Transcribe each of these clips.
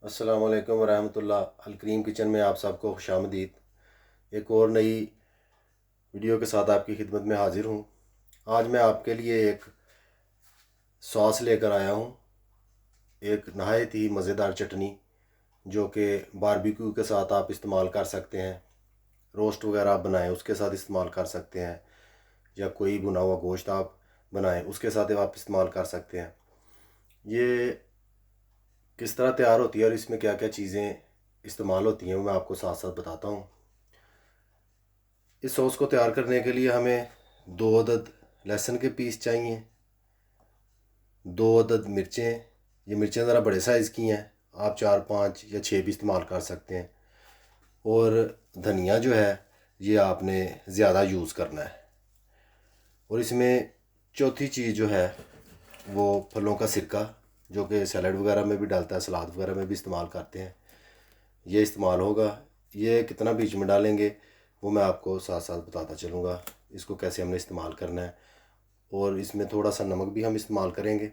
अस्सलाम वालेकुम वरहमतुल्लाह। अलकरीम किचन में आप सबको खुशामदीद। एक और नई वीडियो के साथ आपकी खिदमत में हाजिर हूँ। आज मैं आपके लिए एक सॉस लेकर आया हूँ, एक नहायत ही मज़ेदार चटनी जो कि बारबेक्यू के साथ आप इस्तेमाल कर सकते हैं। रोस्ट वगैरह आप बनाएं उसके साथ इस्तेमाल कर सकते हैं, या कोई भुना हुआ गोश्त आप बनाएं उसके साथ आप इस्तेमाल कर सकते हैं। ये किस तरह तैयार होती है और इसमें क्या क्या चीज़ें इस्तेमाल होती हैं वो मैं आपको साथ साथ बताता हूँ। इस सॉस को तैयार करने के लिए हमें 2 अदद लहसुन के पीस चाहिए, 2 अदद मिर्चें। ये मिर्चें ज़रा बड़े साइज़ की हैं, आप 4 5 या 6 भी इस्तेमाल कर सकते हैं। और धनिया जो है ये आपने ज़्यादा यूज़ करना है। और इसमें चौथी चीज़ जो है वो फलों का सिरका, जो कि सैलड वगैरह में भी डालता है, सलाद वगैरह में भी इस्तेमाल करते हैं, ये इस्तेमाल होगा। ये कितना बीच में डालेंगे वो मैं आपको साथ साथ बताता चलूँगा, इसको कैसे हमने इस्तेमाल करना है। और इसमें थोड़ा सा नमक भी हम इस्तेमाल करेंगे,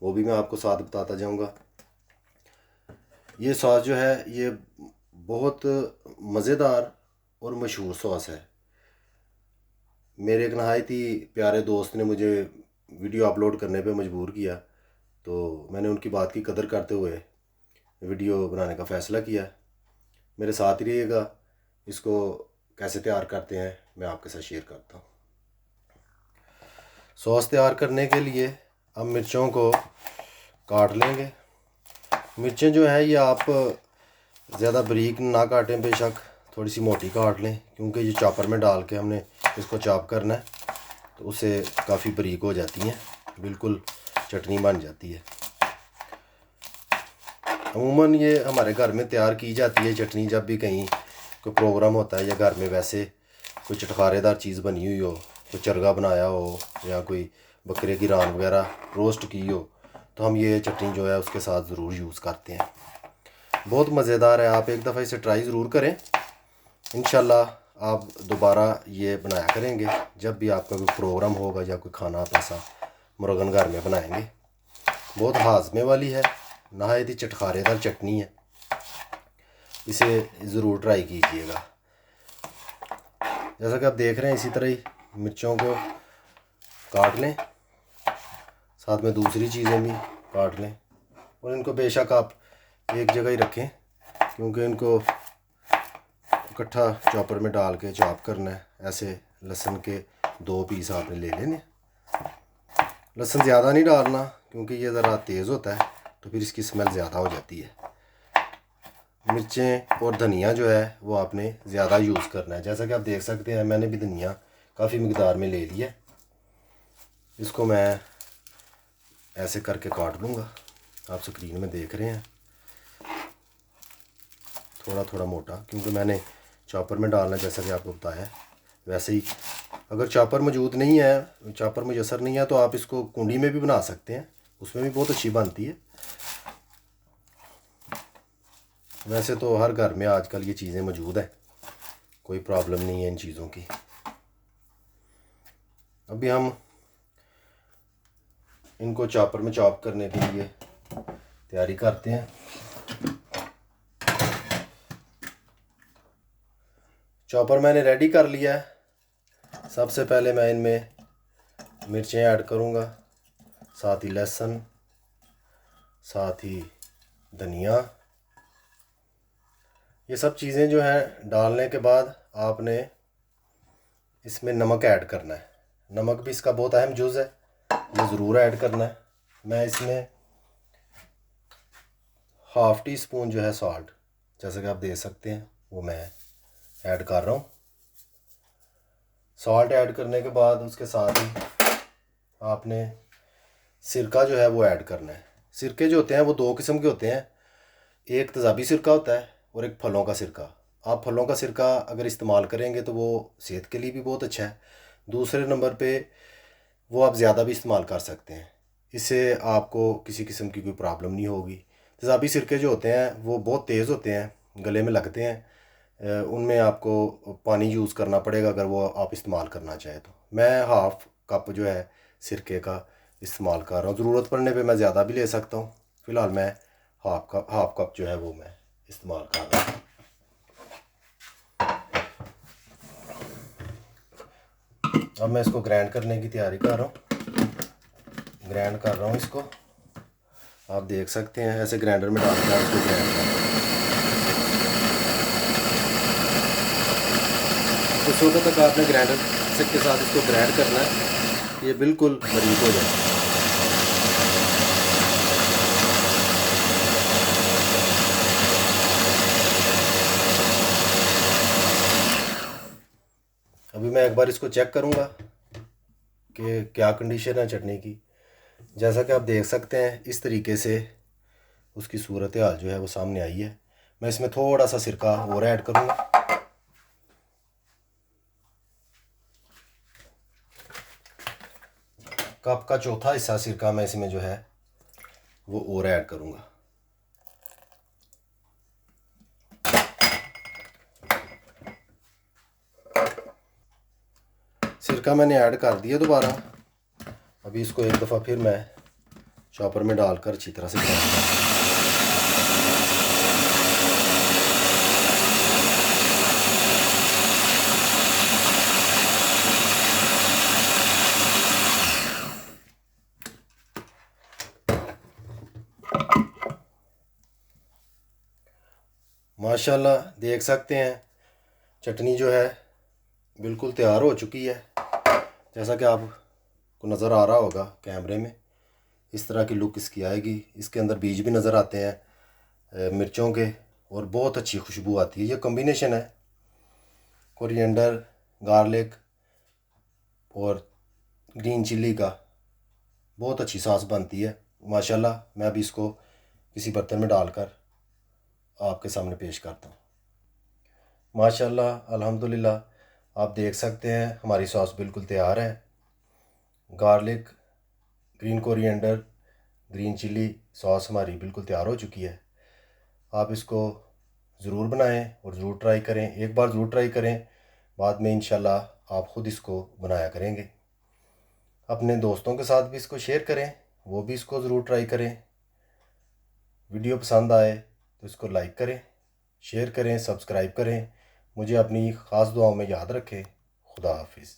वो भी मैं आपको साथ बताता जाऊँगा। ये सॉस जो है ये बहुत मज़ेदार और मशहूर सॉस है। मेरे एक नहायत ही प्यारे दोस्त ने मुझे वीडियो अपलोड करने पे मजबूर किया, तो मैंने उनकी बात की कदर करते हुए वीडियो बनाने का फ़ैसला किया। मेरे साथ ही रहिएगा, इसको कैसे तैयार करते हैं मैं आपके साथ शेयर करता हूँ। सॉस तैयार करने के लिए हम मिर्चों को काट लेंगे। मिर्चें जो है ये आप ज़्यादा बारीक ना काटें, बेशक थोड़ी सी मोटी काट लें, क्योंकि ये चॉपर में डाल के हमने इसको चॉप करना है तो उससे काफ़ी बारीक हो जाती हैं, बिल्कुल चटनी बन जाती है। अमूमन ये हमारे घर में तैयार की जाती है चटनी जब भी कहीं कोई प्रोग्राम होता है या घर में वैसे कोई चटखारेदार चीज़ बनी हुई हो, कोई चरगा बनाया हो या कोई बकरे की रान वगैरह रोस्ट की हो, तो हम ये चटनी जो है उसके साथ ज़रूर यूज़ करते हैं। बहुत मज़ेदार है, आप एक दफ़ा इसे ट्राई ज़रूर करें। इंशाल्लाह आप दोबारा ये बनाया करेंगे जब भी आपका कोई प्रोग्राम होगा या कोई खाना आप ऐसा मुर्गन घर में बनाएंगे। बहुत हाजमे वाली है, नहायत ही चटखारेदार चटनी है, इसे ज़रूर ट्राई कीजिएगा। जैसा कि आप देख रहे हैं इसी तरह ही मिर्चों को काट लें, साथ में दूसरी चीज़ें भी काट लें। और इनको बेशक आप एक जगह ही रखें, क्योंकि इनको इकट्ठा चॉपर में डाल के चॉप करना है। ऐसे लहसुन के 2 पीस आपने ले लेने। लहसुन ज़्यादा नहीं डालना, क्योंकि ये ज़रा तेज़ होता है तो फिर इसकी स्मेल ज़्यादा हो जाती है। मिर्चें और धनिया जो है वो आपने ज़्यादा यूज़ करना है। जैसा कि आप देख सकते हैं मैंने भी धनिया काफ़ी मिकदार में ले लिया। इसको मैं ऐसे करके काट लूँगा, आप स्क्रीन में देख रहे हैं, थोड़ा थोड़ा मोटा, क्योंकि मैंने चॉपर में डालना जैसा कि आपको बताया। वैसे ही अगर चॉपर मौजूद नहीं है, चॉपर मुयसर नहीं है, तो आप इसको कुंडी में भी बना सकते हैं, उसमें भी बहुत अच्छी बनती है। वैसे तो हर घर में आजकल ये चीज़ें मौजूद है, कोई प्रॉब्लम नहीं है इन चीज़ों की। अभी हम इनको चॉपर में चॉप करने के लिए तैयारी करते हैं। चॉपर मैंने रेडी कर लिया है। सबसे पहले मैं इनमें मिर्चें ऐड करूँगा, साथ ही लहसुन, साथ ही धनिया। ये सब चीज़ें जो हैं डालने के बाद आपने इसमें नमक ऐड करना है। नमक भी इसका बहुत अहम जुज़ है, ये ज़रूर ऐड करना है। मैं इसमें हाफ़ टी स्पून जो है सॉल्ट, जैसा कि आप देख सकते हैं, वो मैं ऐड कर रहा हूँ। सॉल्ट ऐड करने के बाद उसके साथ ही आपने सिरका जो है वो ऐड करना है। सिरके जो होते हैं वो 2 किस्म के होते हैं, एक तेज़ाबी सिरका होता है और एक फलों का सिरका। आप फलों का सिरका अगर इस्तेमाल करेंगे तो वो सेहत के लिए भी बहुत अच्छा है। दूसरे नंबर पे वो आप ज़्यादा भी इस्तेमाल कर सकते हैं, इससे आपको किसी किस्म की कोई प्रॉब्लम नहीं होगी। तेज़ाबी सिरके जो होते हैं वो बहुत तेज़ होते हैं, गले में लगते हैं, उनमें आपको पानी यूज़ करना पड़ेगा अगर वो आप इस्तेमाल करना चाहें तो। मैं हाफ़ कप जो है सिरके का इस्तेमाल कर रहा हूँ, ज़रूरत पड़ने पे मैं ज़्यादा भी ले सकता हूँ। फ़िलहाल मैं हाफ कप जो है वो मैं इस्तेमाल कर रहा हूँ। अब मैं इसको ग्राइंड करने की तैयारी कर रहा हूँ, ग्राइंड कर रहा हूँ इसको। आप देख सकते हैं ऐसे ग्राइंडर में डाल कर इसको ग्राइंड कर रहा हूँ। कुछ वक्त तक आपने ग्राइंडर से के साथ इसको ग्राइंड करना है, ये बिल्कुल बारीक हो जाए। अभी मैं एक बार इसको चेक करूँगा कि क्या कंडीशन है चटनी की। जैसा कि आप देख सकते हैं इस तरीके से उसकी सूरत हाल जो है वो सामने आई है। मैं इसमें थोड़ा सा सिरका और ऐड करूँगा। कप का चौथा हिस्सा सिरका मैं इसमें जो है वो और ऐड करूँगा। सिरका मैंने ऐड कर दिया दोबारा। अभी इसको एक दफ़ा फिर मैं चॉपर में डालकर अच्छी तरह से ग्राइंड कर। माशाल्लाह देख सकते हैं चटनी जो है बिल्कुल तैयार हो चुकी है। जैसा कि आपको नज़र आ रहा होगा कैमरे में, इस तरह की लुक इसकी आएगी। इसके अंदर बीज भी नज़र आते हैं मिर्चों के, और बहुत अच्छी खुशबू आती है। ये कॉम्बिनेशन है कोरिएंडर, गार्लिक और ग्रीन चिल्ली का, बहुत अच्छी सॉस बनती है माशाल्लाह। मैं अभी इसको किसी बर्तन में डालकर आपके सामने पेश करता हूँ। माशाल्लाह अल्हम्दुलिल्लाह आप देख सकते हैं हमारी सॉस बिल्कुल तैयार है। Garlic, green coriander, green chilli sauce हमारी बिल्कुल तैयार हो चुकी है। आप इसको ज़रूर बनाएं और ज़रूर ट्राई करें। एक बार ज़रूर ट्राई करें, बाद में इंशाल्लाह आप ख़ुद इसको बनाया करेंगे। अपने दोस्तों के साथ भी इसको शेयर करें, वो भी इसको ज़रूर ट्राई करें। वीडियो पसंद आए तो इसको लाइक करें, शेयर करें, सब्सक्राइब करें। मुझे अपनी ख़ास दुआओं में याद रखें। खुदा हाफिज़।